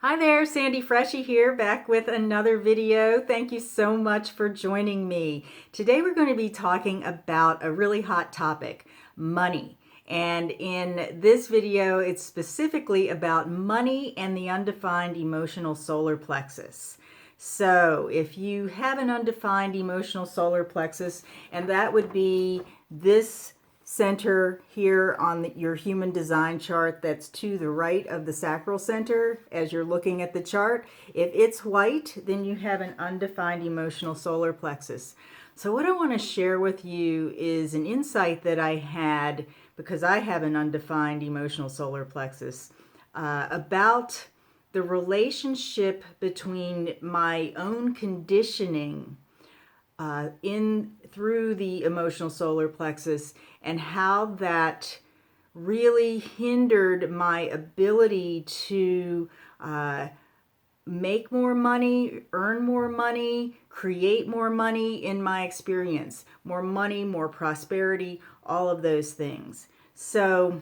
Hi there, Sandy Freshy here, back with another video. Thank you so much for joining me. Today we're going to be talking about a really hot topic, money. And in this video, it's specifically about money and the undefined emotional solar plexus. So if you have an undefined emotional solar plexus, and that would be this center here on your human design chart that's to the right of the sacral center as you're looking at the chart. If it's white, then you have an undefined emotional solar plexus. So what I want to share with you is an insight that I had because I have an undefined emotional solar plexus about the relationship between my own conditioning in through the emotional solar plexus and how that really hindered my ability to make more money, earn more money, create more money in my experience. More money, more prosperity, all of those things. So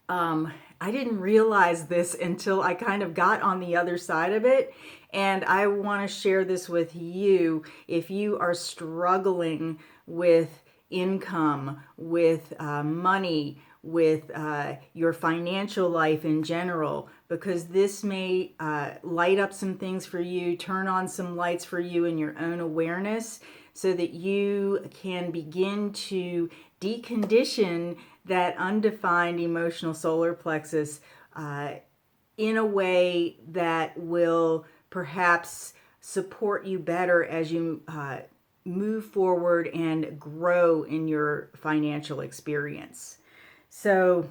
I didn't realize this until I kind of got on the other side of it. And I want to share this with you if you are struggling with income, with money, with your financial life in general, because this may light up some things for you, turn on some lights for you in your own awareness so that you can begin to decondition that undefined emotional solar plexus in a way that will perhaps support you better as you move forward and grow in your financial experience. So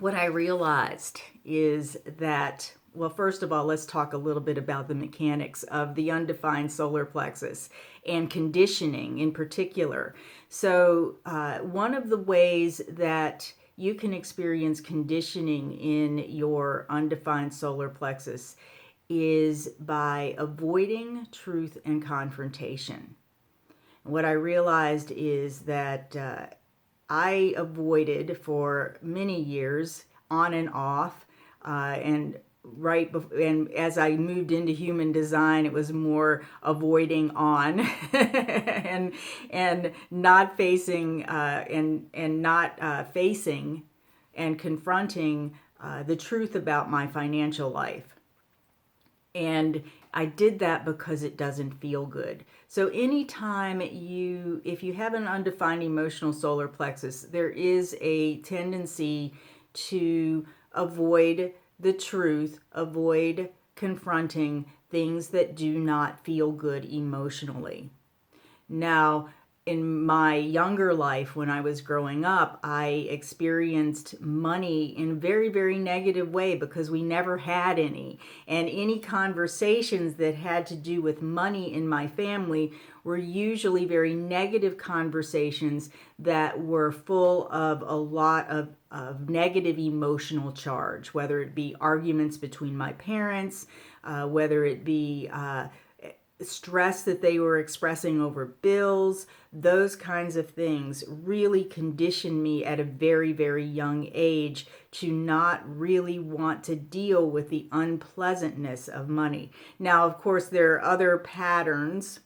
what I realized is that, well, first of all, let's talk a little bit about the mechanics of the undefined solar plexus and conditioning in particular. So one of the ways that you can experience conditioning in your undefined solar plexus is by avoiding truth and confrontation. What I realized is that I avoided for many years on and off, and and as I moved into human design, it was more avoiding on and not facing and not facing and confronting the truth about my financial life. And I did that because it doesn't feel good. So anytime if you have an undefined emotional solar plexus, there is a tendency to avoid the truth, avoid confronting things that do not feel good emotionally. Now, in my younger life, when I was growing up, I experienced money in a very, very negative way because we never had any. And any conversations that had to do with money in my family were usually very negative conversations that were full of a lot of negative emotional charge, whether it be arguments between my parents, whether it be stress that they were expressing over bills, those kinds of things really conditioned me at a very, very young age to not really want to deal with the unpleasantness of money. Now, of course, there are other patterns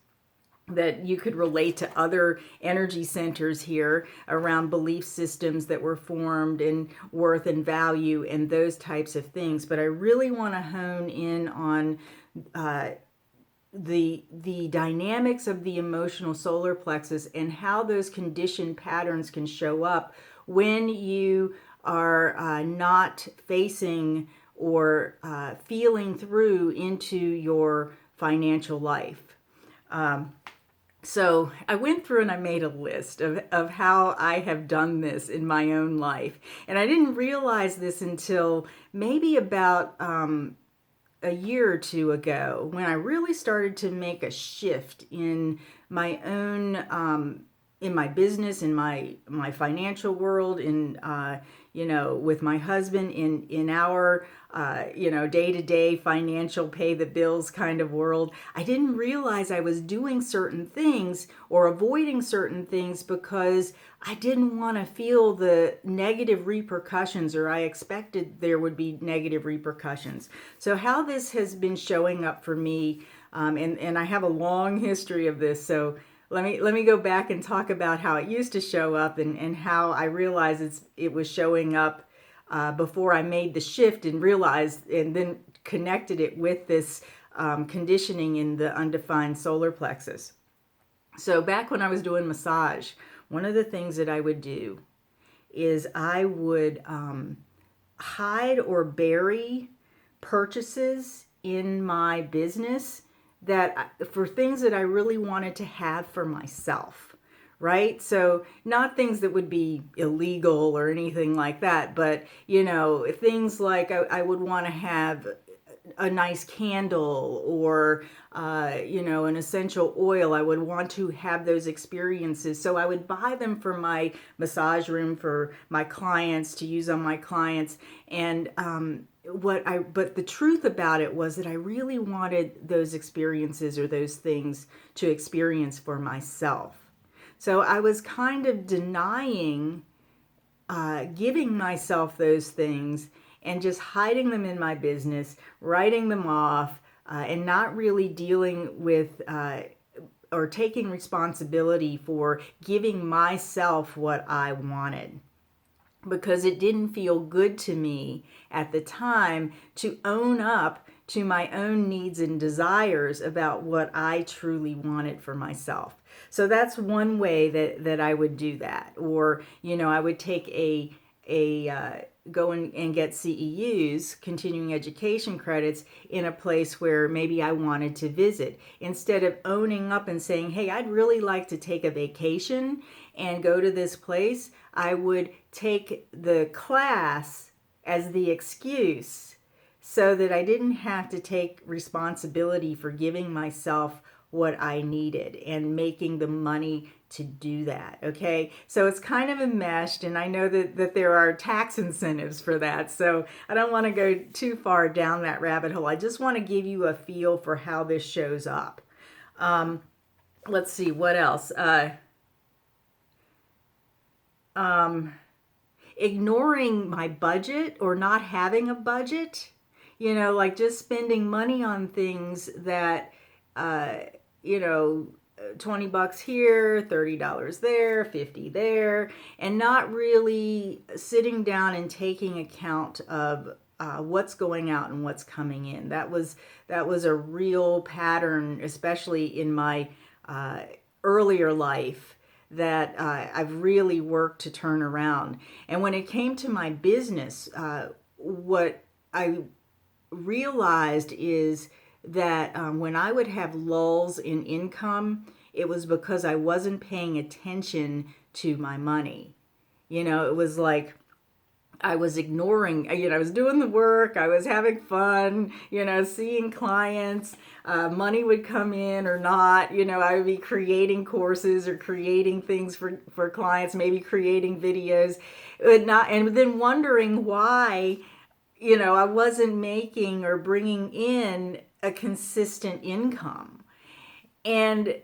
that you could relate to other energy centers here around belief systems that were formed in worth and value and those types of things. But I really want to hone in on the dynamics of the emotional solar plexus and how those conditioned patterns can show up when you are not facing or feeling through into your financial life. So I went through and I made a list of how I have done this in my own life. And I didn't realize this until maybe about a year or two ago when I really started to make a shift in my own in my business, in my financial world, in with my husband, in our day-to-day financial pay the bills kind of world. I didn't realize I was doing certain things or avoiding certain things because I didn't want to feel the negative repercussions, or I expected there would be negative repercussions. So how this has been showing up for me, and I have a long history of this, so let me go back and talk about how it used to show up, and how I realized it was showing up before I made the shift and realized, and then connected it with this conditioning in the undefined solar plexus. So back when I was doing massage, one of the things that I would do is I would hide or bury purchases in my business that for things that I really wanted to have for myself, right? So not things that would be illegal or anything like that, but things like I would want to have a nice candle, or an essential oil. I would want to have those experiences, so I would buy them for my massage room, for my clients, to use on my clients. And but the truth about it was that I really wanted those experiences, or those things, to experience for myself. So I was kind of denying giving myself those things, and just hiding them in my business, writing them off, and not really dealing with or taking responsibility for giving myself what I wanted, because it didn't feel good to me at the time to own up to my own needs and desires about what I truly wanted for myself. So that's one way that I would do that. Or, I would take go and get CEUs, continuing education credits, in a place where maybe I wanted to visit. Instead of owning up and saying, hey, I'd really like to take a vacation and go to this place, I would take the class as the excuse, so that I didn't have to take responsibility for giving myself what I needed and making the money to do that. Okay, so it's kind of enmeshed, and I know that there are tax incentives for that, so I don't want to go too far down that rabbit hole. I just want to give you a feel for how this shows up. Let's see, what else? Ignoring my budget, or not having a budget, like just spending money on things that, 20 bucks here, $30 there, 50 there, and not really sitting down and taking account of what's going out and what's coming in. That was a real pattern, especially in my earlier life, that I've really worked to turn around. And when it came to my business, what I realized is that when I would have lulls in income, it was because I wasn't paying attention to my money. It was like I was ignoring, I was doing the work, I was having fun, seeing clients, money would come in or not, I would be creating courses or creating things for clients, maybe creating videos, and then wondering why, I wasn't making or bringing in a consistent income. And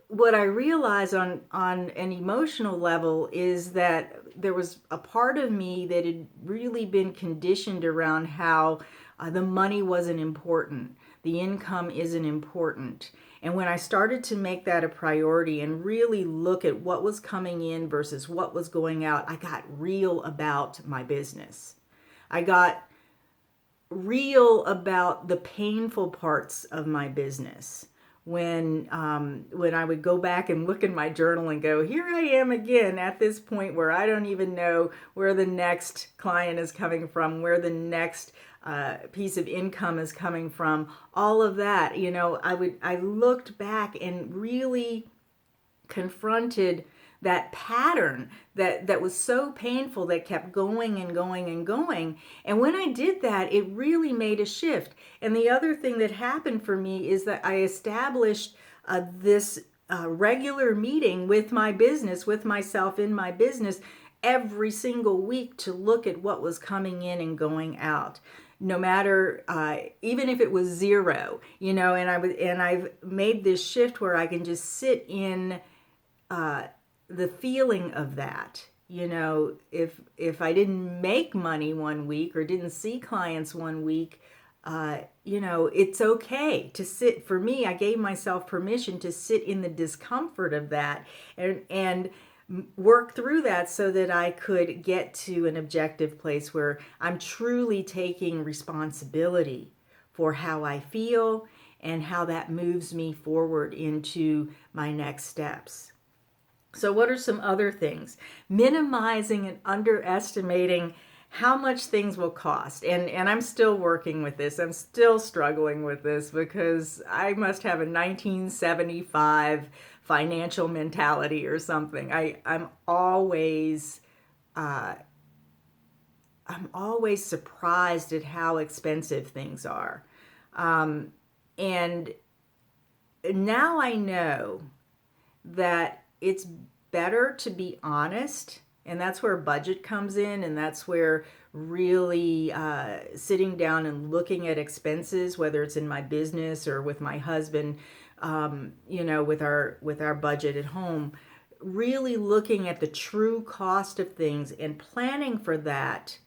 what I realized on an emotional level is that there was a part of me that had really been conditioned around how the money wasn't important, the income isn't important. And when I started to make that a priority and really look at what was coming in versus what was going out, I got real about my business. I got real about the painful parts of my business. When I would go back and look in my journal and go, here I am again at this point where I don't even know where the next client is coming from, where the next piece of income is coming from, all of that, I looked back and really confronted that pattern that was so painful, that kept going and going and going. And when I did that, it really made a shift. And the other thing that happened for me is that I established this regular meeting with my business, with myself in my business every single week to look at what was coming in and going out. No matter, even if it was zero, and I've made this shift where I can just sit in the feeling of that. If I didn't make money one week or didn't see clients one week, it's okay to sit. For me, I gave myself permission to sit in the discomfort of that and work through that so that I could get to an objective place where I'm truly taking responsibility for how I feel and how that moves me forward into my next steps. So what are some other things? Minimizing and underestimating how much things will cost. And I'm still working with this. I'm still struggling with this because I must have a 1975 financial mentality or something. I'm always surprised at how expensive things are. And now I know that it's better to be honest, and that's where budget comes in, and that's where really sitting down and looking at expenses, whether it's in my business or with my husband, with our budget at home, really looking at the true cost of things and planning for that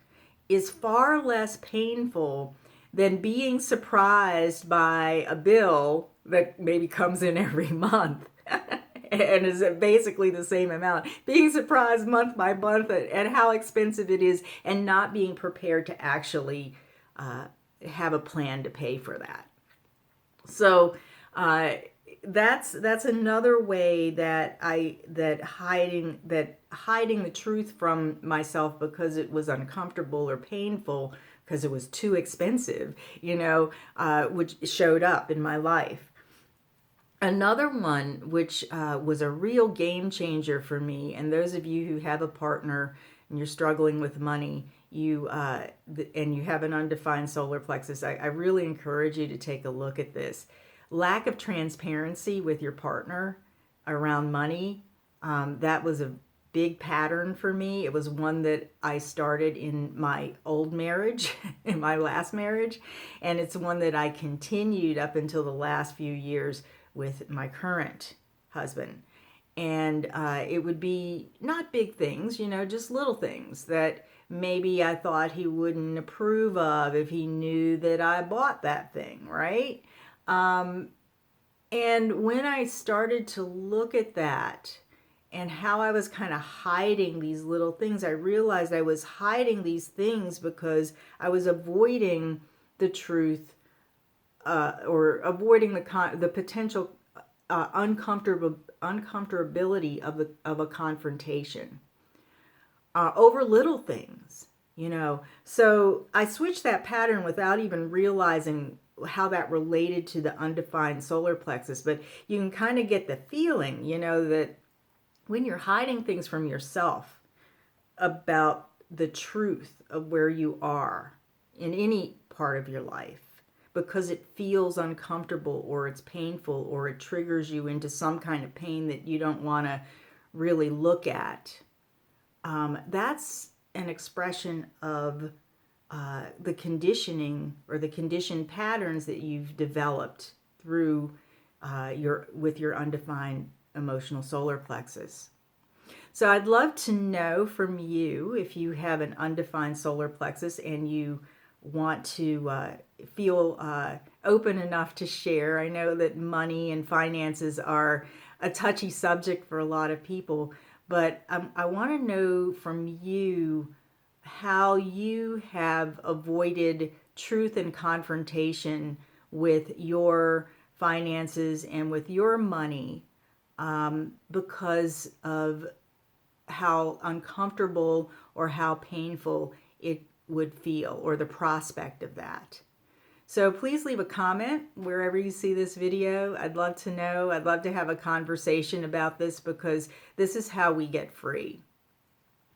is far less painful than being surprised by a bill that maybe comes in every month and is basically the same amount. Being surprised month by month at how expensive it is and not being prepared to actually have a plan to pay for that. So that's another way that hiding the truth from myself because it was uncomfortable or painful because it was too expensive, which showed up in my life. Another one, which was a real game changer for me, and those of you who have a partner and you're struggling with money, and you have an undefined solar plexus, I really encourage you to take a look at this. Lack of transparency with your partner around money, that was a big pattern for me. It was one that I started in my old marriage, in my last marriage, and it's one that I continued up until the last few years with my current husband. And it would be not big things, just little things that maybe I thought he wouldn't approve of if he knew that I bought that thing, right? And when I started to look at that and how I was kind of hiding these little things, I realized I was hiding these things because I was avoiding the truth or avoiding the potential uncomfortability of a confrontation over little things, So I switched that pattern without even realizing how that related to the undefined solar plexus. But you can kind of get the feeling, that when you're hiding things from yourself about the truth of where you are in any part of your life, because it feels uncomfortable or it's painful or it triggers you into some kind of pain that you don't want to really look at. That's an expression of the conditioning or the conditioned patterns that you've developed through with your undefined emotional solar plexus. So I'd love to know from you if you have an undefined solar plexus and you want to feel open enough to share. I know that money and finances are a touchy subject for a lot of people, but I want to know from you how you have avoided truth and confrontation with your finances and with your money because of how uncomfortable or how painful it would feel, or the prospect of that. So please leave a comment wherever you see this video. I'd love to know. I'd love to have a conversation about this because this is how we get free.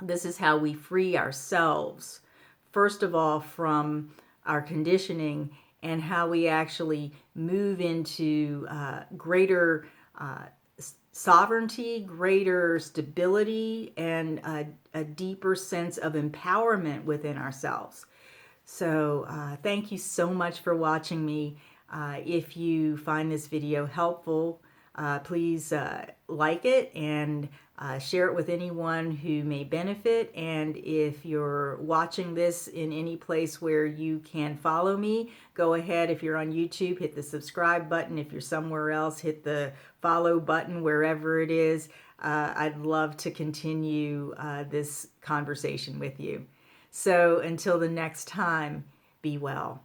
This is how we free ourselves, first of all, from our conditioning, and how we actually move into greater sovereignty, greater stability, and a deeper sense of empowerment within ourselves. So thank you so much for watching me. If you find this video helpful, please like it and share it with anyone who may benefit. And if you're watching this in any place where you can follow me, go ahead. If you're on YouTube, hit the subscribe button. If you're somewhere else, hit the follow button wherever it is. I'd love to continue this conversation with you. So until the next time, be well.